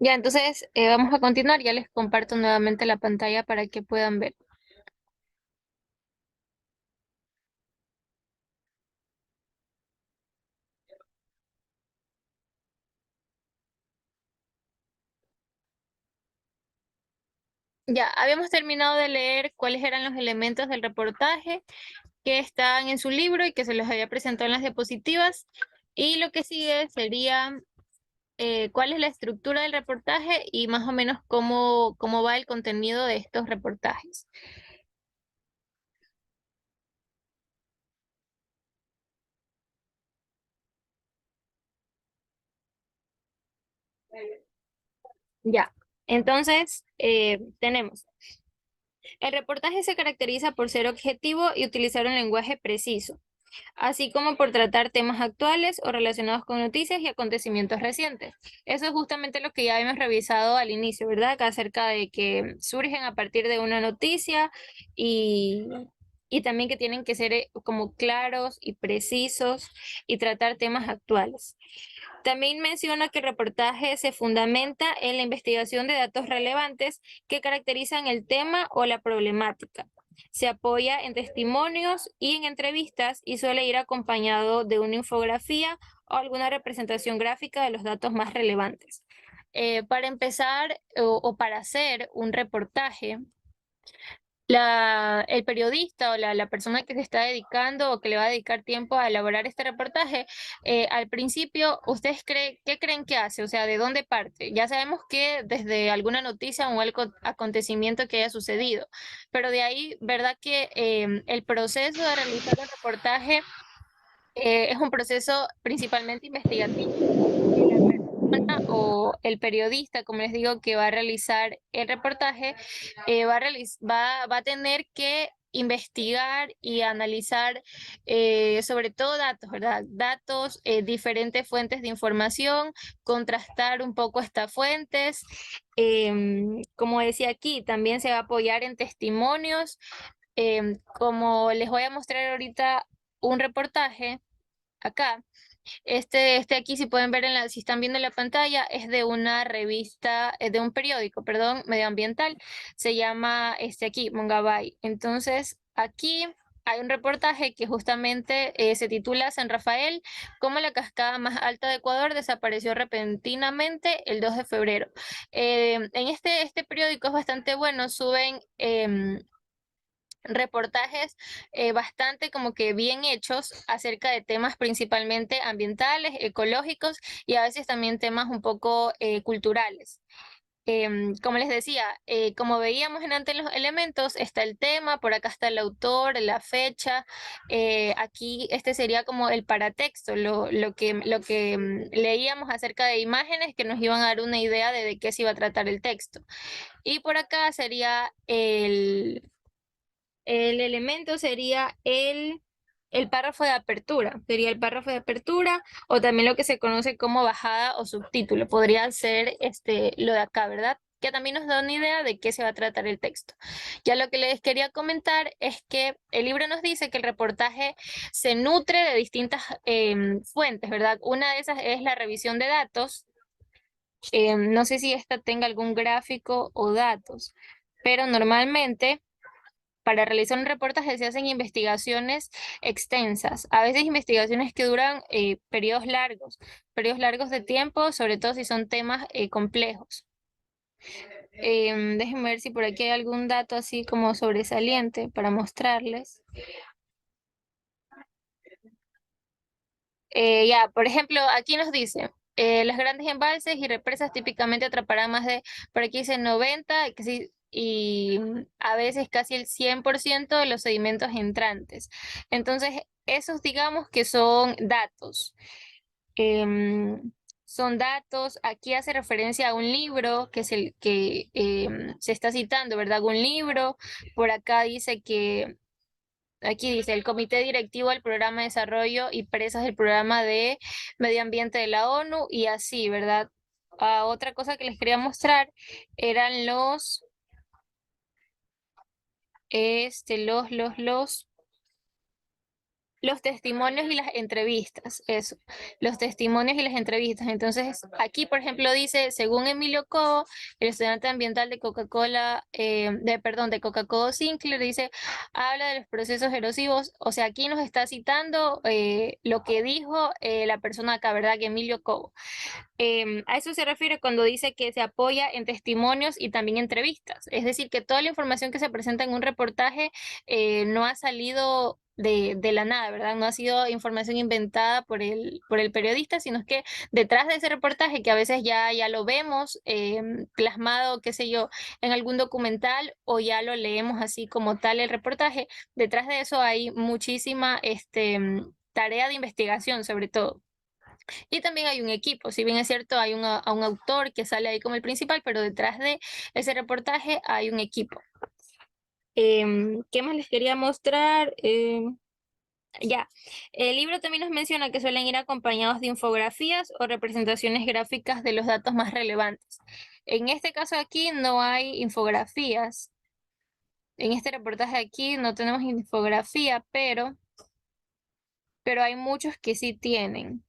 Ya, entonces vamos a continuar. Ya les comparto nuevamente la pantalla para que puedan ver. Ya, habíamos terminado de leer cuáles eran los elementos del reportaje que están en su libro y que se los había presentado en las diapositivas. Y lo que sigue sería cuál es la estructura del reportaje y más o menos cómo va el contenido de estos reportajes. Ya, entonces tenemos. El reportaje se caracteriza por ser objetivo y utilizar un lenguaje preciso, así como por tratar temas actuales o relacionados con noticias y acontecimientos recientes. Eso es justamente lo que ya habíamos revisado al inicio, ¿verdad? Que acerca de que surgen a partir de una noticia y, y también que tienen que ser como claros y precisos y tratar temas actuales. También menciona que el reportaje se fundamenta en la investigación de datos relevantes que caracterizan el tema o la problemática. Se apoya en testimonios y en entrevistas y suele ir acompañado de una infografía o alguna representación gráfica de los datos más relevantes. Para empezar o para hacer un reportaje, el periodista o la persona que se está dedicando o que le va a dedicar tiempo a elaborar este reportaje, al principio, ¿ustedes qué creen que hace? O sea, ¿de dónde parte? Ya sabemos que desde alguna noticia o algo acontecimiento que haya sucedido, pero de ahí, ¿verdad que el proceso de realizar el reportaje es un proceso principalmente investigativo? Y la persona o el periodista, como les digo, que va a realizar el reportaje, va a tener que investigar y analizar sobre todo datos, ¿verdad? Datos, diferentes fuentes de información, contrastar un poco estas fuentes. Como decía aquí, también se va a apoyar en testimonios. Como les voy a mostrar ahorita un reportaje acá. Este aquí, si pueden ver si están viendo en la pantalla, es de una revista, de un periódico, perdón, medioambiental. Se llama este aquí, Mongabay. Entonces, aquí hay un reportaje que justamente se titula San Rafael, cómo la cascada más alta de Ecuador desapareció repentinamente el 2 de febrero. En este periódico es bastante bueno, suben reportajes bastante como que bien hechos acerca de temas principalmente ambientales, ecológicos y a veces también temas un poco culturales. Como les decía, como veíamos en antes los elementos, está el tema, por acá está el autor, la fecha, aquí este sería como el paratexto, lo que leíamos acerca de imágenes que nos iban a dar una idea de qué se iba a tratar el texto. Y por acá sería el elemento sería el párrafo de apertura, sería el párrafo de apertura o también lo que se conoce como bajada o subtítulo. Podría ser lo de acá, ¿verdad? Que también nos da una idea de qué se va a tratar el texto. Ya lo que les quería comentar es que el libro nos dice que el reportaje se nutre de distintas fuentes, ¿verdad? Una de esas es la revisión de datos. No sé si esta tenga algún gráfico o datos, pero normalmente para realizar un reportaje se hacen investigaciones extensas, a veces investigaciones que duran periodos largos de tiempo, sobre todo si son temas complejos. Déjenme ver si por aquí hay algún dato así como sobresaliente para mostrarles. Ya, por ejemplo, aquí nos dice, los grandes embalses y represas típicamente atraparán más de, por aquí dice 90, que sí, y a veces casi el 100% de los sedimentos entrantes. Entonces, esos digamos que son datos. Em, Son datos, aquí hace referencia a un libro que es el que se está citando, ¿verdad? Un libro, por acá dice que aquí dice el Comité Directivo del Programa de Desarrollo y Presas del Programa de Medio Ambiente de la ONU y así, ¿verdad? Otra cosa que les quería mostrar eran los Los testimonios y las entrevistas, eso, los testimonios y las entrevistas. Entonces, aquí, por ejemplo, dice, según Emilio Cobo, el estudiante ambiental de Coca-Cola, perdón, de Coca-Cola Sinclair, dice, habla de los procesos erosivos. O sea, aquí nos está citando lo que dijo la persona acá, ¿verdad? Que Emilio Cobo. A eso se refiere cuando dice que se apoya en testimonios y también entrevistas. Es decir, que toda la información que se presenta en un reportaje no ha salido de la nada, ¿verdad? No ha sido información inventada por el periodista, sino que detrás de ese reportaje, que a veces ya lo vemos plasmado, qué sé yo, en algún documental o ya lo leemos así como tal el reportaje, detrás de eso hay muchísima tarea de investigación sobre todo. Y también hay un equipo, si bien es cierto, hay a un autor que sale ahí como el principal, pero detrás de ese reportaje hay un equipo. ¿Qué más les quería mostrar? Ya, el libro también nos menciona que suelen ir acompañados de infografías o representaciones gráficas de los datos más relevantes. En este caso aquí no hay infografías. En este reportaje aquí no tenemos infografía, pero hay muchos que sí tienen.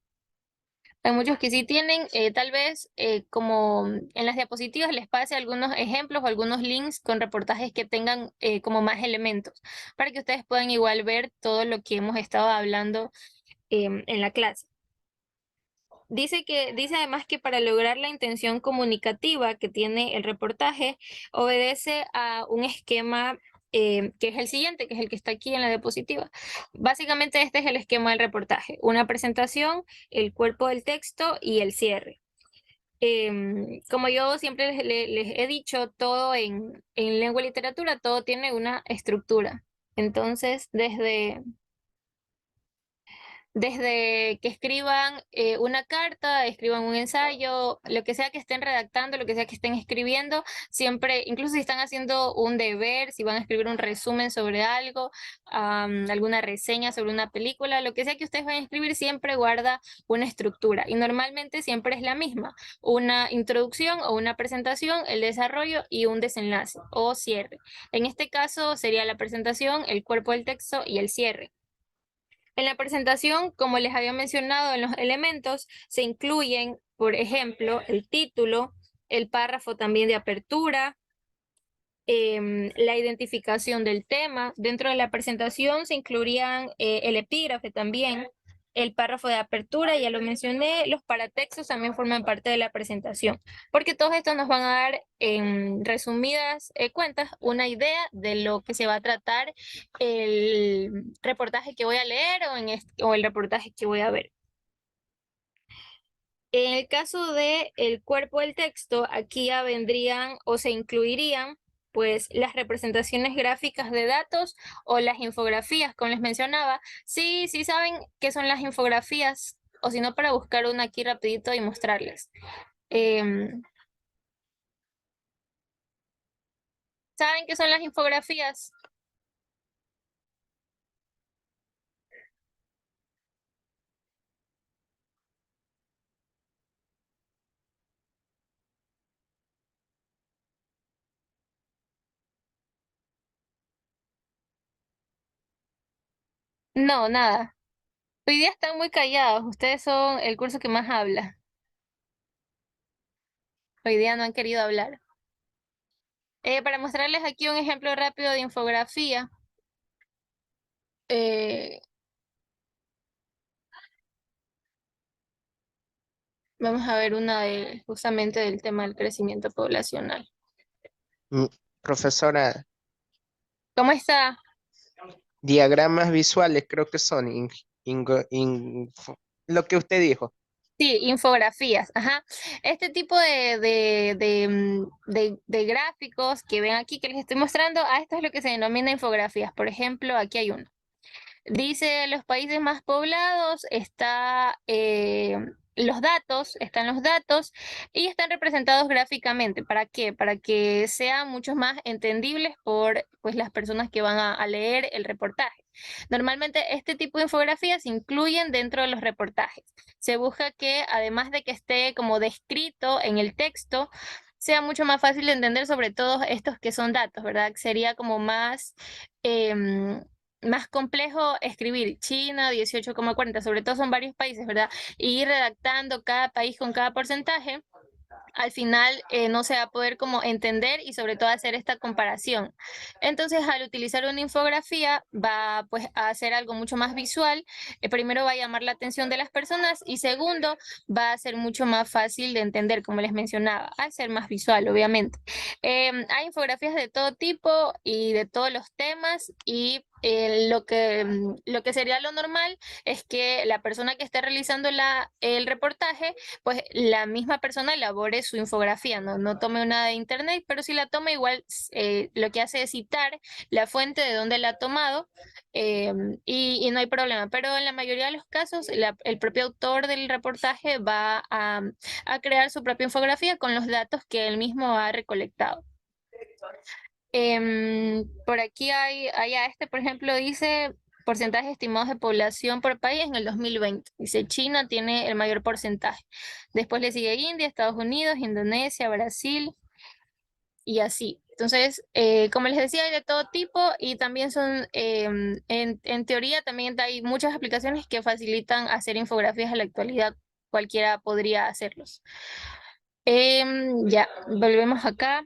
Hay muchos que sí tienen, tal vez como en las diapositivas les pase algunos ejemplos o algunos links con reportajes que tengan como más elementos, para que ustedes puedan igual ver todo lo que hemos estado hablando en la clase. Dice además que para lograr la intención comunicativa que tiene el reportaje, obedece a un esquema que es el siguiente, que es el que está aquí en la diapositiva. Básicamente este es el esquema del reportaje: una presentación, el cuerpo del texto y el cierre. Como yo siempre les he dicho, todo en lengua y literatura, todo tiene una estructura. Entonces, desde que escriban una carta, escriban un ensayo, lo que sea que estén redactando, lo que sea que estén escribiendo, siempre, incluso si están haciendo un deber, si van a escribir un resumen sobre algo, alguna reseña sobre una película, lo que sea que ustedes vayan a escribir, siempre guarda una estructura y normalmente siempre es la misma: una introducción o una presentación, el desarrollo y un desenlace o cierre. En este caso sería la presentación, el cuerpo del texto y el cierre. En la presentación, como les había mencionado en los elementos, se incluyen, por ejemplo, el título, el párrafo también de apertura, la identificación del tema. Dentro de la presentación se incluirían el epígrafe también, el párrafo de apertura, ya lo mencioné, los paratextos también forman parte de la presentación, porque todos estos nos van a dar en resumidas cuentas una idea de lo que se va a tratar el reportaje que voy a leer o el reportaje que voy a ver. En el caso de el cuerpo del texto, aquí ya vendrían o se incluirían pues las representaciones gráficas de datos o las infografías, como les mencionaba. Sí, sí saben qué son las infografías, o si no, para buscar una aquí rapidito y mostrarles. Em, ¿Saben qué son las infografías? No, nada. Hoy día están muy callados. Ustedes son el curso que más habla. Hoy día no han querido hablar. Para mostrarles aquí un ejemplo rápido de infografía. eh, Vamos a ver una justamente del tema del crecimiento poblacional. Mm, Profesora, ¿Cómo está? diagramas visuales creo que son lo que usted dijo. Sí, infografías, ajá. Este tipo de gráficos que ven aquí que les estoy mostrando, a esto es lo que se denomina infografías. Por ejemplo, aquí hay uno. Dice los países más poblados, están los datos y están representados gráficamente. ¿Para qué? Para que sean mucho más entendibles por pues, las personas que van a leer el reportaje. Normalmente este tipo de infografías se incluyen dentro de los reportajes. Se busca que además de que esté como descrito en el texto, sea mucho más fácil de entender sobre todos estos que son datos, ¿verdad? Sería como más... em, más complejo escribir China 18,40, sobre todo son varios países, ¿verdad? Y ir redactando cada país con cada porcentaje, al final no se va a poder como entender y sobre todo hacer esta comparación. Entonces, al utilizar una infografía, va pues a hacer algo mucho más visual. Primero va a llamar la atención de las personas y segundo, va a ser mucho más fácil de entender, como les mencionaba, al ser más visual, obviamente. Hay infografías de todo tipo y de todos los temas y lo que sería lo normal es que la persona que esté realizando el reportaje pues la misma persona elabore su infografía, no tome una de internet, pero si la toma igual lo que hace es citar la fuente de donde la ha tomado y no hay problema. Pero en la mayoría de los casos el propio autor del reportaje va a crear su propia infografía con los datos que él mismo ha recolectado. Por aquí por ejemplo, dice porcentajes estimados de población por país en el 2020. Dice China tiene el mayor porcentaje. Después le sigue India, Estados Unidos, Indonesia, Brasil y así. Entonces, como les decía, hay de todo tipo y también son, en teoría, también hay muchas aplicaciones que facilitan hacer infografías en la actualidad. Cualquiera podría hacerlos. Ya, volvemos acá.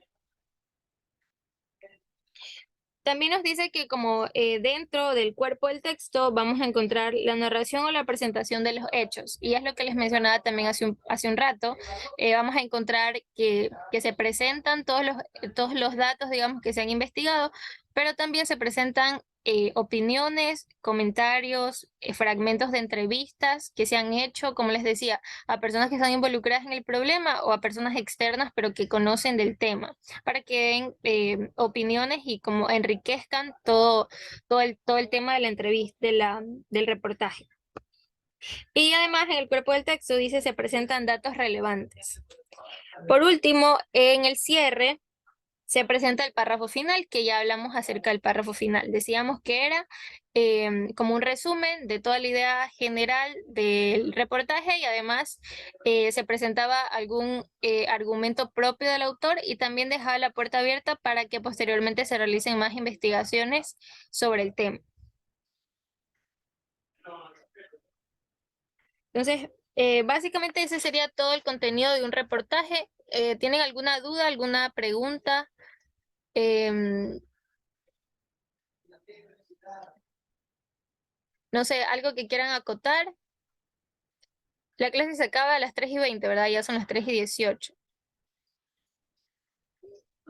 También nos dice que como dentro del cuerpo del texto vamos a encontrar la narración o la presentación de los hechos. Y es lo que les mencionaba también hace un rato. Vamos a encontrar que se presentan todos los datos, digamos, que se han investigado, pero también se presentan opiniones, comentarios, fragmentos de entrevistas que se han hecho, como les decía, a personas que están involucradas en el problema o a personas externas, pero que conocen del tema para que den opiniones y como enriquezcan todo el tema de la entrevista, del reportaje. Y además en el cuerpo del texto dice se presentan datos relevantes. Por último, en el cierre se presenta el párrafo final, que ya hablamos acerca del párrafo final. Decíamos que era como un resumen de toda la idea general del reportaje y además se presentaba algún argumento propio del autor y también dejaba la puerta abierta para que posteriormente se realicen más investigaciones sobre el tema. Entonces, básicamente ese sería todo el contenido de un reportaje. ¿Tienen alguna duda, alguna pregunta? Em, no sé, algo que quieran acotar. La clase se acaba a las 3:20, ¿verdad? Ya son las 3:18.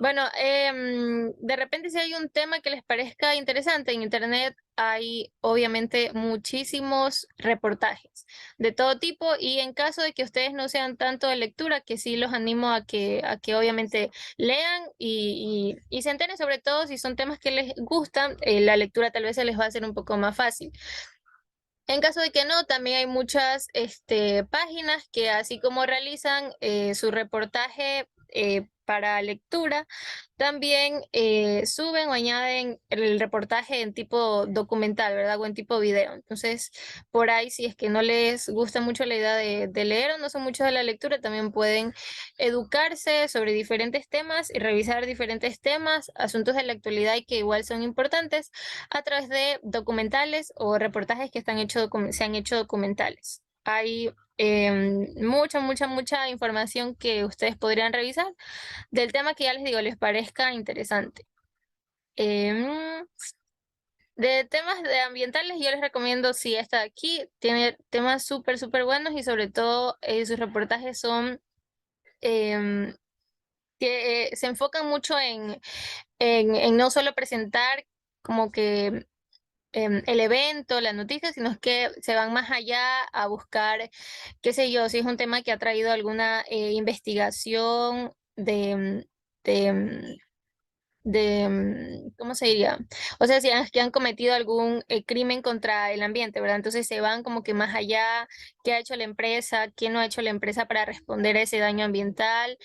Bueno, de repente si hay un tema que les parezca interesante, en internet hay obviamente muchísimos reportajes de todo tipo y en caso de que ustedes no sean tanto de lectura, que sí los animo a que obviamente lean y se enteren sobre todo si son temas que les gustan, la lectura tal vez se les va a hacer un poco más fácil. En caso de que no, también hay muchas páginas que así como realizan su reportaje para lectura, también suben o añaden el reportaje en tipo documental, ¿verdad? O en tipo video. Entonces, por ahí, si es que no les gusta mucho la idea de leer o no son muchos de la lectura, también pueden educarse sobre diferentes temas y revisar diferentes temas, asuntos de la actualidad y que igual son importantes a través de documentales o reportajes que se han hecho documentales. Hay mucha información que ustedes podrían revisar del tema que ya les digo, les parezca interesante. Em, de temas de ambientales, yo les recomiendo, si esta de aquí, tiene temas súper buenos y sobre todo sus reportajes son, em, que se enfocan mucho en no solo presentar como que el evento, la noticia, sino que se van más allá a buscar, qué sé yo, si es un tema que ha traído alguna investigación de, ¿cómo se diría? O sea, si que han cometido algún crimen contra el ambiente, ¿verdad? Entonces se van como que más allá, qué ha hecho la empresa, qué no ha hecho la empresa para responder a ese daño ambiental,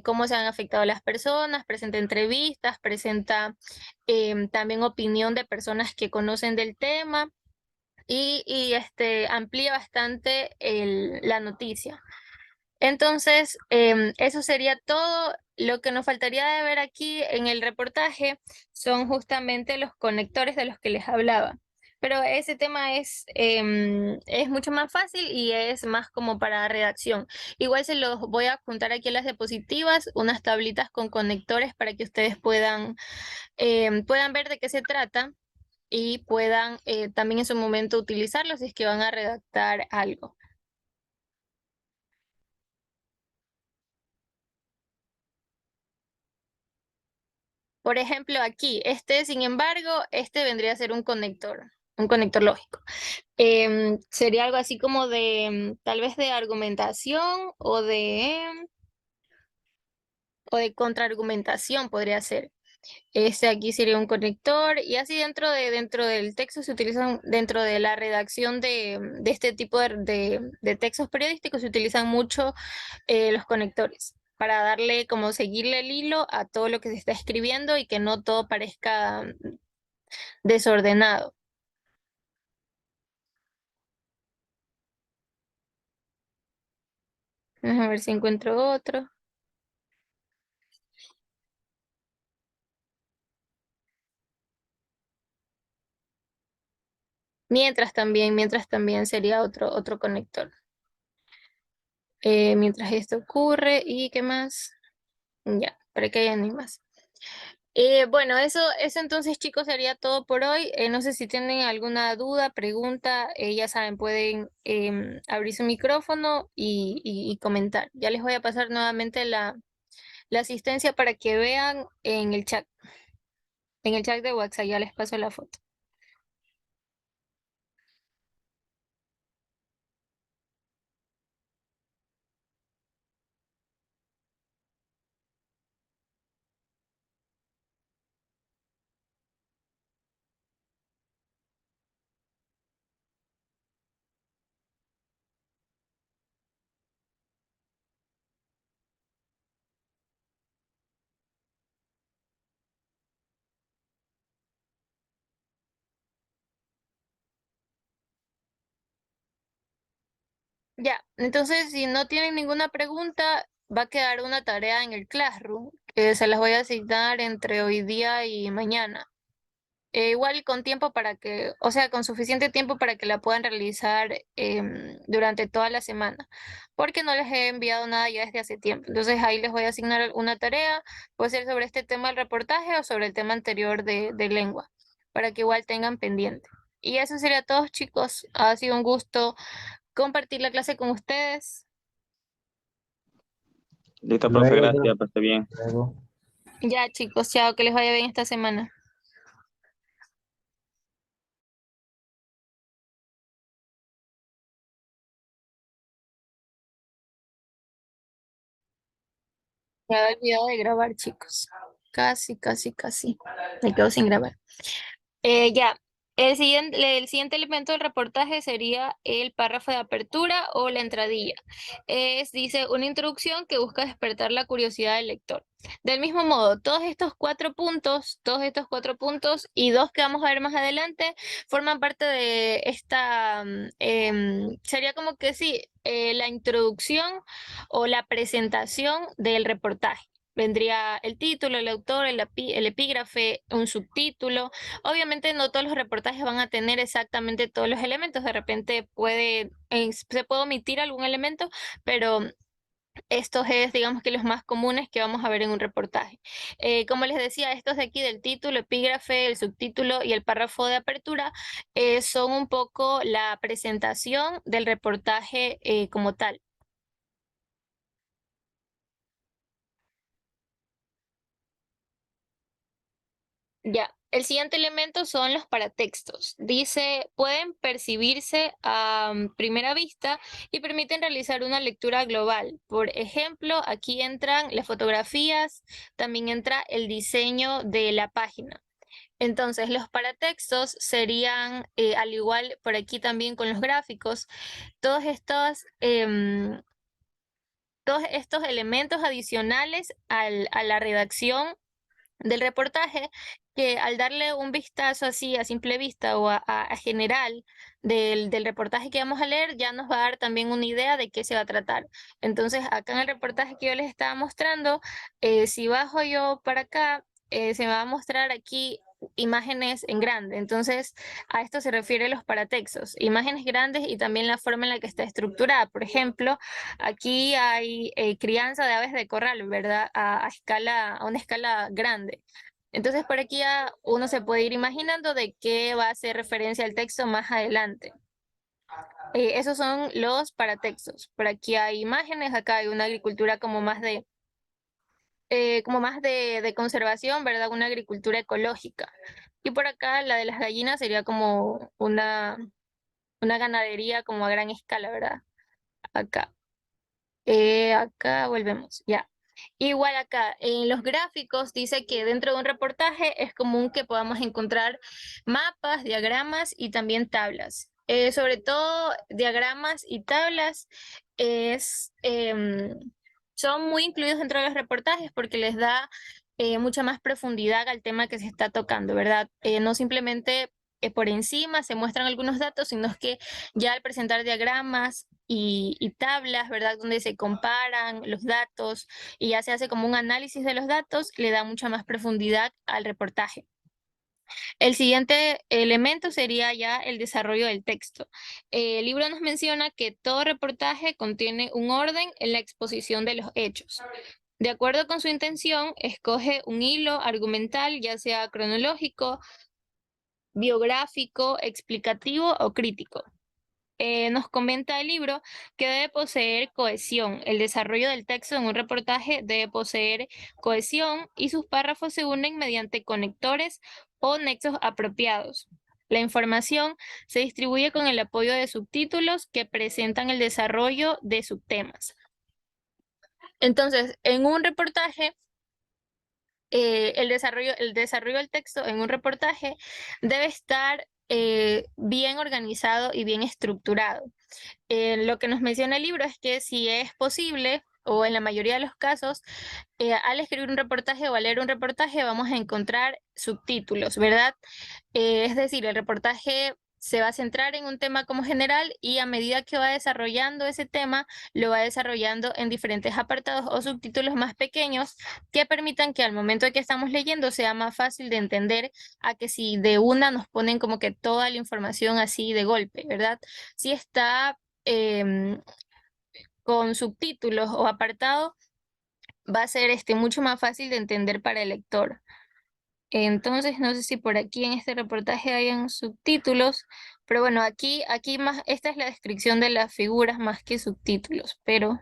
cómo se han afectado las personas, presenta entrevistas, presenta también opinión de personas que conocen del tema y amplía bastante la noticia. Entonces, eso sería todo. Lo que nos faltaría de ver aquí en el reportaje son justamente los conectores de los que les hablaba. Pero ese tema es mucho más fácil y es más como para redacción. Igual se los voy a juntar aquí en las diapositivas, unas tablitas con conectores para que ustedes puedan ver de qué se trata y puedan también en su momento utilizarlos si es que van a redactar algo. Por ejemplo, aquí, sin embargo, este vendría a ser un conector lógico. Sería algo así como tal vez de argumentación o de contraargumentación podría ser. Este aquí sería un conector y así dentro del texto se utilizan, dentro de la redacción de este tipo de textos periodísticos se utilizan mucho los conectores para darle como seguirle el hilo a todo lo que se está escribiendo y que no todo parezca desordenado. Vamos a ver si encuentro otro. Mientras también sería otro conector. Mientras esto ocurre, ¿y qué más? Ya, para que haya ni más. Bueno, eso entonces, chicos, sería todo por hoy. No sé si tienen alguna duda, pregunta, ya saben, pueden abrir su micrófono y comentar. Ya les voy a pasar nuevamente la asistencia para que vean en el chat de WhatsApp, ya les paso la foto. Ya, entonces si no tienen ninguna pregunta, va a quedar una tarea en el Classroom, que se las voy a asignar entre hoy día y mañana. Igual con tiempo o sea, con suficiente tiempo para que la puedan realizar durante toda la semana, porque no les he enviado nada ya desde hace tiempo. Entonces ahí les voy a asignar una tarea, puede ser sobre este tema del reportaje o sobre el tema anterior de lengua, para que igual tengan pendiente. Y eso sería todo, chicos. Ha sido un gusto compartir la clase con ustedes. Listo, profe, Luego, gracias, pues, bien. luego. Ya, chicos, chao, que les vaya bien esta semana. Me había olvidado de grabar, chicos. Casi, casi, casi. Me quedo sin grabar. Ya, el siguiente elemento del reportaje sería el párrafo de apertura o la entradilla. Dice, una introducción que busca despertar la curiosidad del lector. Del mismo modo, todos estos cuatro puntos y dos que vamos a ver más adelante forman parte de sería como que sí, la introducción o la presentación del reportaje. Vendría el título, el autor, el epígrafe, un subtítulo. Obviamente no todos los reportajes van a tener exactamente todos los elementos, de repente se puede omitir algún elemento, pero estos es, digamos que los más comunes que vamos a ver en un reportaje. Como les decía, estos de aquí del título, epígrafe, el subtítulo y el párrafo de apertura son un poco la presentación del reportaje como tal. Ya, el siguiente elemento son los paratextos. Dice, pueden percibirse a primera vista y permiten realizar una lectura global. Por ejemplo, aquí entran las fotografías, también entra el diseño de la página. Entonces, los paratextos serían, al igual por aquí también con los gráficos, todos estos elementos adicionales a la redacción del reportaje que al darle un vistazo así a simple vista o a general del reportaje que vamos a leer, ya nos va a dar también una idea de qué se va a tratar. Entonces, acá en el reportaje que yo les estaba mostrando, si bajo yo para acá, se me va a mostrar aquí imágenes en grande. Entonces, a esto se refiere los paratextos, imágenes grandes y también la forma en la que está estructurada. Por ejemplo, aquí hay crianza de aves de corral, ¿verdad? A una escala grande. Entonces, por aquí ya uno se puede ir imaginando de qué va a hacer referencia el texto más adelante. Esos son los paratextos. Por aquí hay imágenes, acá hay una agricultura como más de conservación, ¿verdad? Una agricultura ecológica. Y por acá la de las gallinas sería como una ganadería como a gran escala, ¿verdad? Acá. Acá volvemos, ya. Igual acá, en los gráficos dice que dentro de un reportaje es común que podamos encontrar mapas, diagramas y también tablas. Sobre todo diagramas y tablas es, son muy incluidos dentro de los reportajes porque les da mucha más profundidad al tema que se está tocando, ¿verdad? No simplemente por encima se muestran algunos datos, sino que ya al presentar diagramas y tablas, ¿verdad? Donde se comparan los datos y ya se hace como un análisis de los datos, le da mucha más profundidad al reportaje. El siguiente elemento sería ya el desarrollo del texto. El libro nos menciona que todo reportaje contiene un orden en la exposición de los hechos. De acuerdo con su intención, escoge un hilo argumental, ya sea cronológico, biográfico, explicativo o crítico. Nos comenta el libro que debe poseer cohesión. El desarrollo del texto en un reportaje debe poseer cohesión y sus párrafos se unen mediante conectores o nexos apropiados. La información se distribuye con el apoyo de subtítulos que presentan el desarrollo de subtemas. Entonces, en un reportaje, el desarrollo del texto en un reportaje debe estar bien organizado y bien estructurado. Lo que nos menciona el libro es que si es posible, o en la mayoría de los casos, al escribir un reportaje o al leer un reportaje vamos a encontrar subtítulos, ¿verdad? Es decir, el reportaje se va a centrar en un tema como general y a medida que va desarrollando ese tema, lo va desarrollando en diferentes apartados o subtítulos más pequeños que permitan que al momento de que estamos leyendo sea más fácil de entender a que si de una nos ponen como que toda la información así de golpe, ¿verdad? Si está con subtítulos o apartado, va a ser mucho más fácil de entender para el lector. Entonces, no sé si por aquí en este reportaje hayan subtítulos, pero bueno, aquí más, esta es la descripción de las figuras más que subtítulos, pero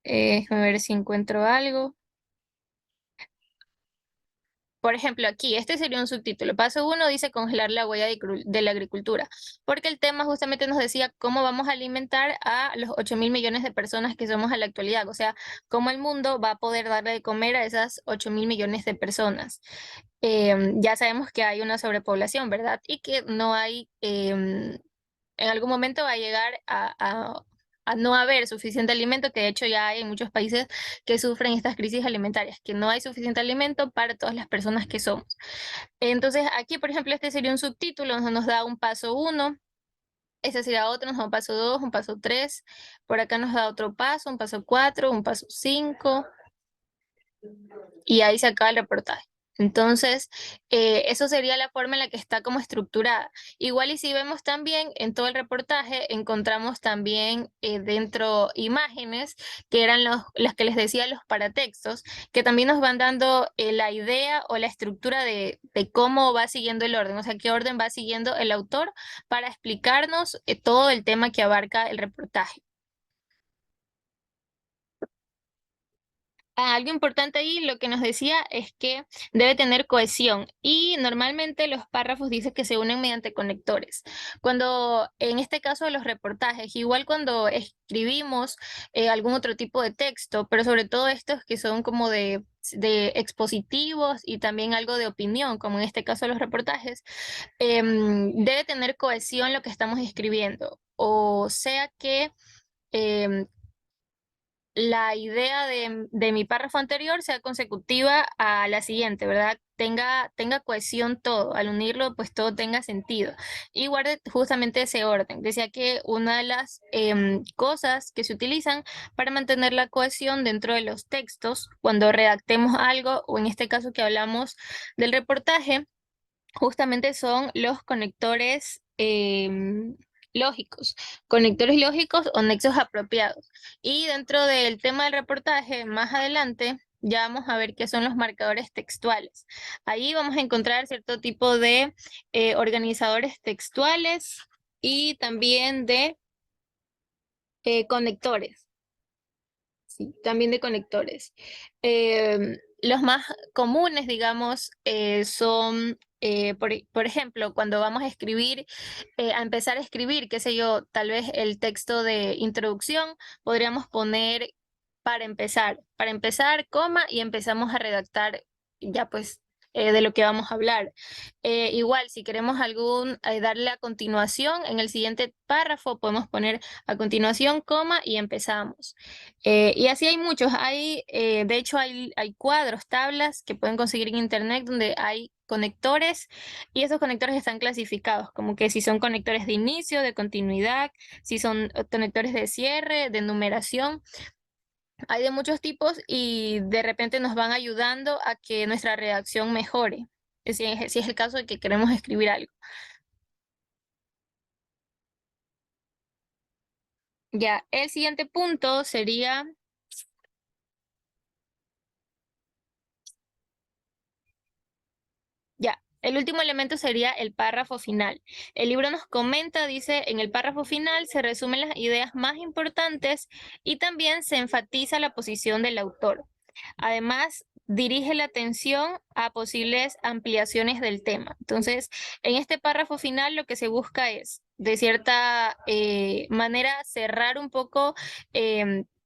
déjame ver si encuentro algo. Por ejemplo, aquí, este sería un subtítulo. Paso uno dice congelar la huella de la agricultura, porque el tema justamente nos decía cómo vamos a alimentar a los 8.000 millones de personas que somos a la actualidad, o sea, cómo el mundo va a poder darle de comer a esas 8.000 millones de personas. Ya sabemos que hay una sobrepoblación, ¿verdad? Y que no hay, en algún momento va a llegar a no haber suficiente alimento, que de hecho ya hay en muchos países que sufren estas crisis alimentarias, que no hay suficiente alimento para todas las personas que somos. Entonces, aquí, por ejemplo, este sería un subtítulo, nos da un paso uno, este sería otro, nos da un paso dos, un paso tres, por acá nos da otro paso, un paso cuatro, un paso cinco, y ahí se acaba el reportaje. Entonces, eso sería la forma en la que está como estructurada. Igual y si vemos también en todo el reportaje, encontramos también dentro imágenes que eran las que les decía los paratextos, que también nos van dando la idea o la estructura de cómo va siguiendo el orden, o sea, qué orden va siguiendo el autor para explicarnos todo el tema que abarca el reportaje. Algo importante ahí, lo que nos decía es que debe tener cohesión y normalmente los párrafos dicen que se unen mediante conectores. Cuando, en este caso de los reportajes, igual cuando escribimos algún otro tipo de texto, pero sobre todo estos que son como de expositivos y también algo de opinión, como en este caso los reportajes, debe tener cohesión lo que estamos escribiendo. O sea que em, la idea de mi párrafo anterior sea consecutiva a la siguiente, ¿verdad? Tenga cohesión todo, al unirlo, pues todo tenga sentido y guarde justamente ese orden. Decía que una de las cosas que se utilizan para mantener la cohesión dentro de los textos, cuando redactemos algo, o en este caso que hablamos del reportaje, justamente son los conectores lógicos, conectores lógicos o nexos apropiados. Y dentro del tema del reportaje, más adelante, ya vamos a ver qué son los marcadores textuales. Ahí vamos a encontrar cierto tipo de organizadores textuales y también de conectores. Sí, también de conectores. Los más comunes, digamos, son, por ejemplo, cuando vamos a escribir, a empezar a escribir, qué sé yo, tal vez el texto de introducción, podríamos poner para empezar, coma, y empezamos a redactar ya pues de lo que vamos a hablar. Igual, si queremos darle a continuación, en el siguiente párrafo podemos poner a continuación, coma, y empezamos. Y así hay muchos. De hecho, hay cuadros, tablas que pueden conseguir en internet donde hay conectores y esos conectores están clasificados, como que si son conectores de inicio, de continuidad, si son conectores de cierre, de numeración. Hay de muchos tipos y de repente nos van ayudando a que nuestra redacción mejore, si es el caso de que queremos escribir algo. Ya, el siguiente punto sería. Ya, el último elemento sería el párrafo final. El libro nos comenta, dice, en el párrafo final se resumen las ideas más importantes y también se enfatiza la posición del autor. Además, dirige la atención a posibles ampliaciones del tema. Entonces, en este párrafo final lo que se busca es, de cierta manera, cerrar un poco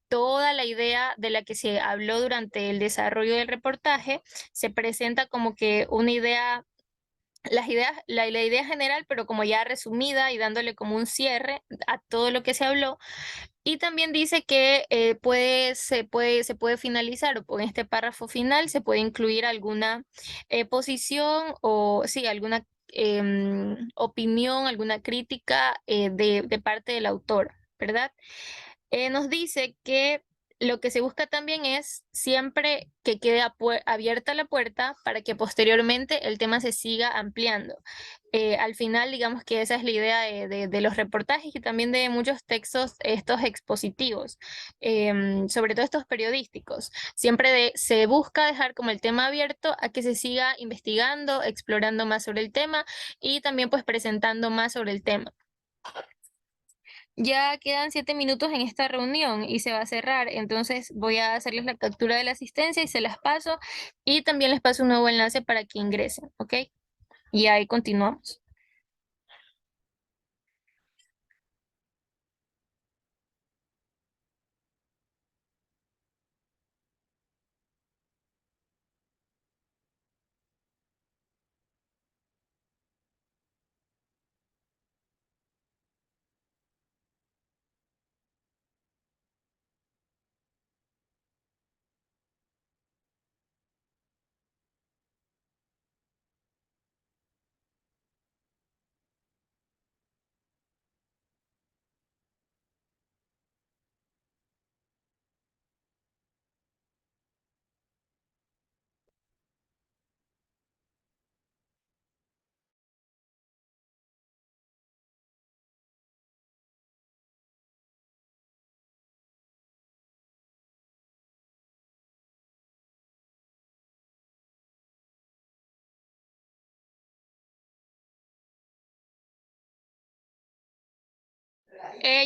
toda la idea de la que se habló durante el desarrollo del reportaje. Se presenta como que una idea, la idea general, pero como ya resumida y dándole como un cierre a todo lo que se habló. Y también dice que se puede finalizar, o en este párrafo final se puede incluir alguna posición o sí, alguna opinión, alguna crítica de parte del autor, ¿verdad? Nos dice que lo que se busca también es siempre que quede abierta la puerta para que posteriormente el tema se siga ampliando. Al final, digamos que esa es la idea de los reportajes y también de muchos textos, estos expositivos, sobre todo estos periodísticos. Siempre se busca dejar como el tema abierto a que se siga investigando, explorando más sobre el tema y también pues presentando más sobre el tema. Ya quedan 7 minutos en esta reunión y se va a cerrar, entonces voy a hacerles la captura de la asistencia y se las paso y también les paso un nuevo enlace para que ingresen, ¿ok? Y ahí continuamos.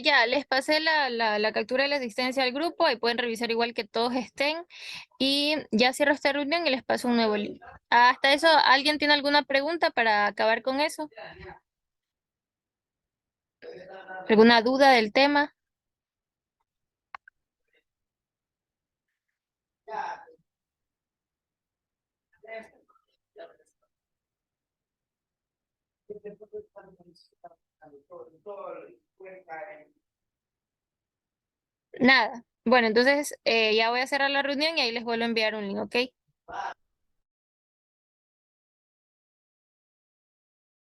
Ya, les pasé la captura de la asistencia al grupo y pueden revisar igual que todos estén. Y ya cierro esta reunión y les paso un nuevo link. Hasta eso, ¿alguien tiene alguna pregunta para acabar con eso? ¿Alguna duda del tema? Nada. Bueno, entonces ya voy a cerrar la reunión y ahí les vuelvo a enviar un link, ¿ok?